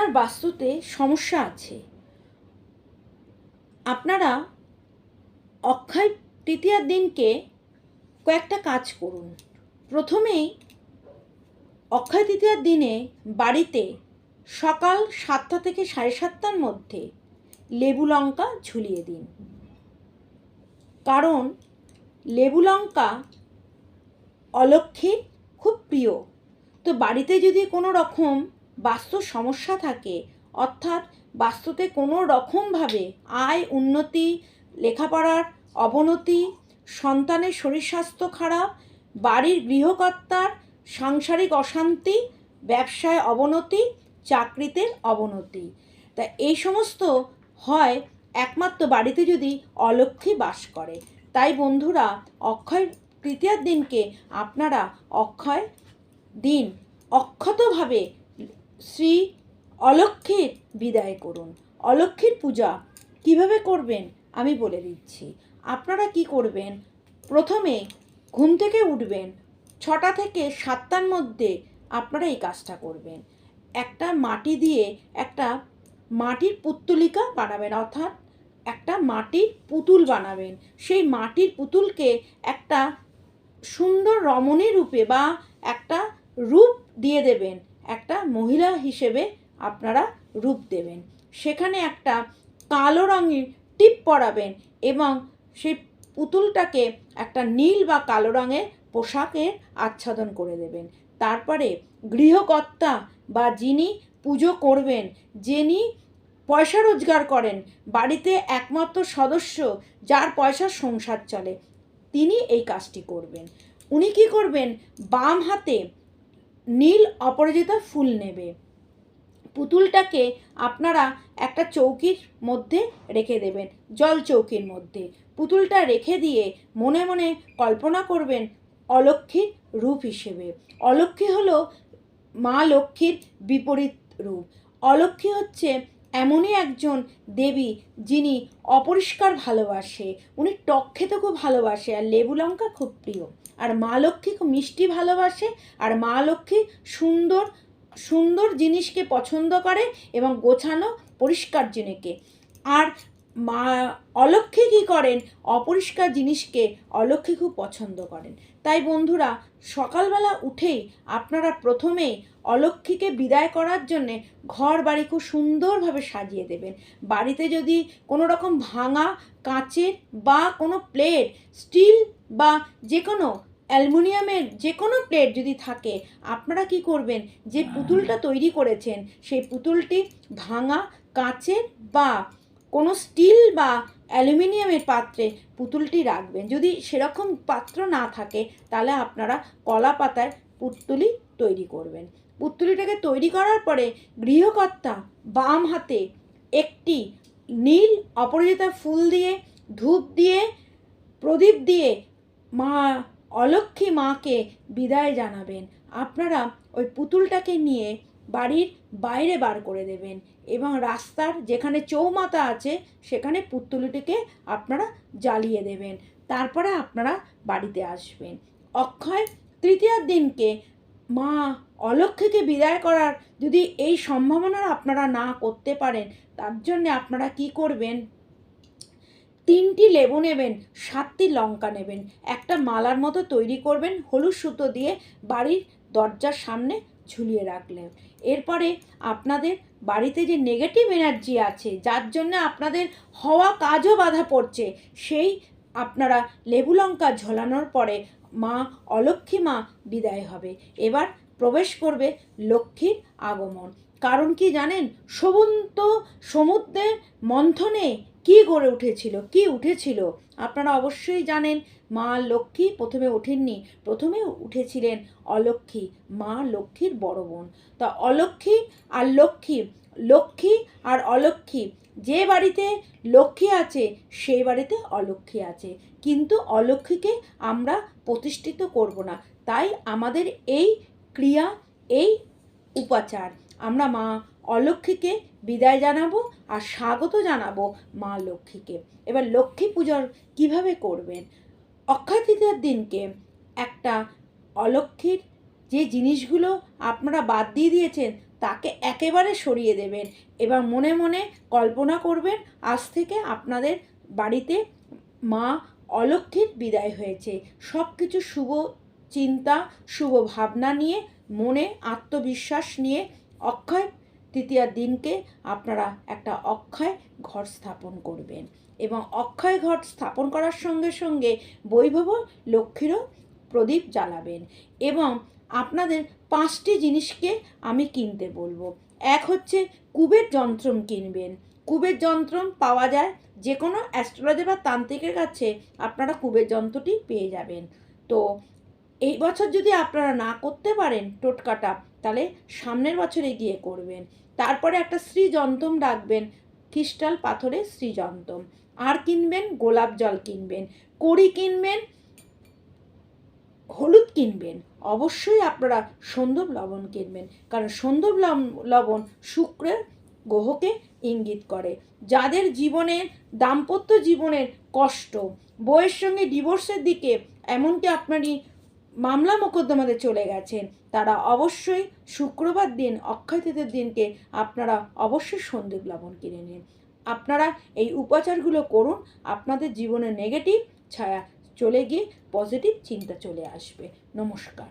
আপনার বাস্তুতে সমস্যা আছে। আপনারা অক্ষয় তৃতীয়ার দিনকে কয়েকটা কাজ করুন। প্রথমেই অক্ষয় তৃতীয়ার দিনে বাড়িতে সকাল 7টা থেকে 7:30টার মধ্যে লেবু লঙ্কা ঝুলিয়ে দিন। কারণ লেবু লঙ্কা অলক্ষ্মীর খুব প্রিয়। তো বাড়িতে যদি কোনো রকম বাস্তুর সমস্যা থাকে, অর্থাৎ বাস্তুতে কোনো রকমভাবে আয় উন্নতি, লেখাপড়ার অবনতি, সন্তানের শরীর স্বাস্থ্য খারাপ, বাড়ির গৃহকর্তার সাংসারিক অশান্তি, ব্যবসায় অবনতি, চাকরিতে অবনতি, তা এই সমস্ত হয় একমাত্র বাড়িতে যদি অলক্ষ্মী বাস করে। তাই বন্ধুরা, অক্ষয় তৃতীয়ার দিনকে আপনারা অক্ষয় দিন অক্ষতভাবে শ্রী অলক্ষ্মীর বিদায় করুন। অলক্ষ্মীর পূজা কিভাবে করবেন আমি বলে দিচ্ছি। আপনারা কি করবেন, প্রথমে ঘুম থেকে উঠবেন, 6টা থেকে 7টার মধ্যে আপনারা এই কাজটা করবেন। একটা মাটি দিয়ে একটা মাটির পুত্তলিকা বানাবেন, অর্থাৎ একটা মাটির পুতুল বানাবেন। সেই মাটির পুতুলকে একটা সুন্দর রমণী রূপে বা একটা রূপ দিয়ে দেবেন, একটা মহিলা হিসেবে আপনারা রূপ দেবেন। সেখানে একটা কালো রঙের টিপ পরাবেন এবং সেই পুতুলটাকে একটা নীল বা কালো রঙের পোশাকের আচ্ছাদন করে দেবেন। তারপরে গৃহকর্তা বা যিনি পুজো করবেন, যিনি পয়সা রোজগার করেন, বাড়িতে একমাত্র সদস্য যার পয়সার সংসার চলে, তিনি এই কাজটি করবেন। উনি কি করবেন, বাম হাতে নীল অপরাজিতা ফুল নেবে। পুতুলটাকে আপনারা একটা চৌকির মধ্যে রেখে দেবেন, জল চৌকির মধ্যে। পুতুলটা রেখে দিয়ে মনে মনে কল্পনা করবেন অলক্ষ্মীর রূপ হিসেবে। অলক্ষ্মী হলো মা লক্ষ্মীর বিপরীত রূপ। অলক্ষ্মী হচ্ছে এমনই একজন দেবী যিনি অপরিষ্কার ভালোবাসে, উনি টক খেতে খুব ভালোবাসে আর লেবু লঙ্কা খুব প্রিয়। আর মা লক্ষ্মী খুব মিষ্টি ভালোবাসে, আর মা লক্ষ্মী সুন্দর সুন্দর জিনিসকে পছন্দ করে এবং গোছানো পরিষ্কার জিনিসকে। আর মা অলক্ষ্মী কী করেন, অপরিষ্কার জিনিসকে অলক্ষ্মী খুব পছন্দ করেন। তাই বন্ধুরা, সকালবেলা উঠেই আপনারা প্রথমেই অলক্ষ্মীকে বিদায় করার জন্যে ঘর বাড়ি খুব সুন্দরভাবে সাজিয়ে দেবেন। বাড়িতে যদি কোনো রকম ভাঙা কাঁচের বা কোনো প্লেট, স্টিল বা যে কোনো অ্যালুমিনিয়ামের যে কোনো প্লেট যদি থাকে, আপনারা কি করবেন, যে পুতুলটা তৈরি করেছেন সেই পুতুলটি ভাঙা কাঁচের বা কোনো স্টিল বা অ্যালুমিনিয়ামের পাত্রে পুতুলটি রাখবেন। যদি সেরকম পাত্র না থাকে তাহলে আপনারা কলা পাতায় পুতুলি তৈরি করবেন। পুতুলিটাকে তৈরি করার পরে গৃহকর্তা বাম হাতে একটি নীল অপরাজিতা ফুল দিয়ে, ধূপ দিয়ে, প্রদীপ দিয়ে মা অলক্ষ্মী মাকে বিদায় জানাবেন। আপনারা ওই পুতুলটাকে নিয়ে বাড়ির বাইরে বার করে দেবেন এবং রাস্তার যেখানে চৌমাথা আছে সেখানে পুতুলটিকে আপনারা জ্বালিয়ে দেবেন। তারপরে আপনারা বাড়িতে আসবেন। অক্ষয় তৃতীয়ার দিনকে মা অলক্ষ্মীকে বিদায় করার যদি এই সম্ভাবনা আপনারা না করতে পারেন, তার জন্যে আপনারা কি করবেন, 3টি লেবু নেবেন, 7টি লঙ্কা নেবেন, একটা মালার মতো তৈরি করবেন, হলুদ সুতো দিয়ে বাড়ির দরজার সামনে ঝুলিয়ে রাখলেন। এরপরে আপনাদের বাড়িতে যে নেগেটিভ এনার্জি আছে, যার জন্য আপনাদের হওয়া কাজও বাধা পড়ছে, সেই আপনারা লেবু লঙ্কা ঝোলানোর পরে মা অলক্ষ্মী মা বিদায় হবে। এবার প্রবেশ করবে লক্ষ্মীর আগমন। কারণ কি জানেন, সমুদ্রের মন্থনে কি গড়ে উঠেছিল, কি উঠেছিল আপনারা অবশ্যই জানেন। মা লক্ষ্মী প্রথমে ওঠেননি, প্রথমে উঠেছিলেন অলক্ষ্মী, মা লক্ষ্মীর বড় বোন। তা অলক্ষ্মী আর লক্ষ্মী, লক্ষ্মী আর অলক্ষ্মী, যে বাড়িতে লক্ষ্মী আছে সেই বাড়িতে অলক্ষ্মী আছে, কিন্তু অলক্ষ্মীকে আমরা প্রতিষ্ঠিত করব না। তাই আমাদের এই ক্রিয়া, এই উপাচার, আমরা মা অলক্ষ্মীকে বিদায় জানাবো আর স্বাগত জানাবো মা লক্ষ্মীকে। এবার লক্ষ্মী পূজার কিভাবে করবেন, অক্ষয় তৃতীয়ার দিনকে একটা অলক্ষ্মীর যে জিনিসগুলো আপনারা বাদ দিয়ে দিয়েছেন তাকে একেবারে সরিয়ে দেবেন এবং মনে মনে কল্পনা করবেন আজ থেকে আপনাদের বাড়িতে মা অলক্ষ্মীর বিদায় হয়েছে। সব কিছু শুভ চিন্তা, শুভ ভাবনা নিয়ে, মনে আত্মবিশ্বাস নিয়ে অক্ষয় তৃতীয়ার দিনকে আপনারা একটা অক্ষয় ঘর স্থাপন করবেন এবং অক্ষয় ঘর স্থাপন করার সঙ্গে সঙ্গে বৈভব লক্ষ্মীরও প্রদীপ জ্বালাবেন। এবং আপনাদের 5টি জিনিসকে আমি কিনতে বলবো। এক হচ্ছে কুবের যন্ত্রম কিনবেন। কুবের যন্ত্রম পাওয়া যায় যে কোনো অ্যাস্ট্রোলজার বা তান্ত্রিকের কাছে, আপনারা কুবের যন্ত্রটি পেয়ে যাবেন। তো এই বছর যদি আপনারা না করতে পারেন টোটকাটা, তাহলে সামনের বছরে গিয়ে করবেন। তারপরে একটা শ্রীযন্ত্রম রাখবেন, ক্রিস্টাল পাথরের শ্রীযন্ত্রম। আর কিনবেন গোলাপ জল কিনবেন, কড়ি কিনবেন, হলুদ কিনবেন। অবশ্যই আপনারা সন্দব লবণ কিনবেন, কারণ সন্দব লবণ শুক্রের গ্রহকে ইঙ্গিত করে। যাদের জীবনের দাম্পত্য জীবনের কষ্ট, বউয়ের সঙ্গে ডিভোর্সের দিকে, এমনকি আপনারই মামলা মোকদ্দমাতে চলে গেছেন, তারা অবশ্যই শুক্রবার দিন, অক্ষয় তৃতীয়ার দিনকে আপনারা অবশ্যই সন্দীপ লবণ কিনে নিন। আপনারা এই উপাচারগুলো করুন, আপনাদের জীবনে নেগেটিভ ছায়া চলে গিয়ে পজিটিভ চিন্তা চলে আসবে। নমস্কার।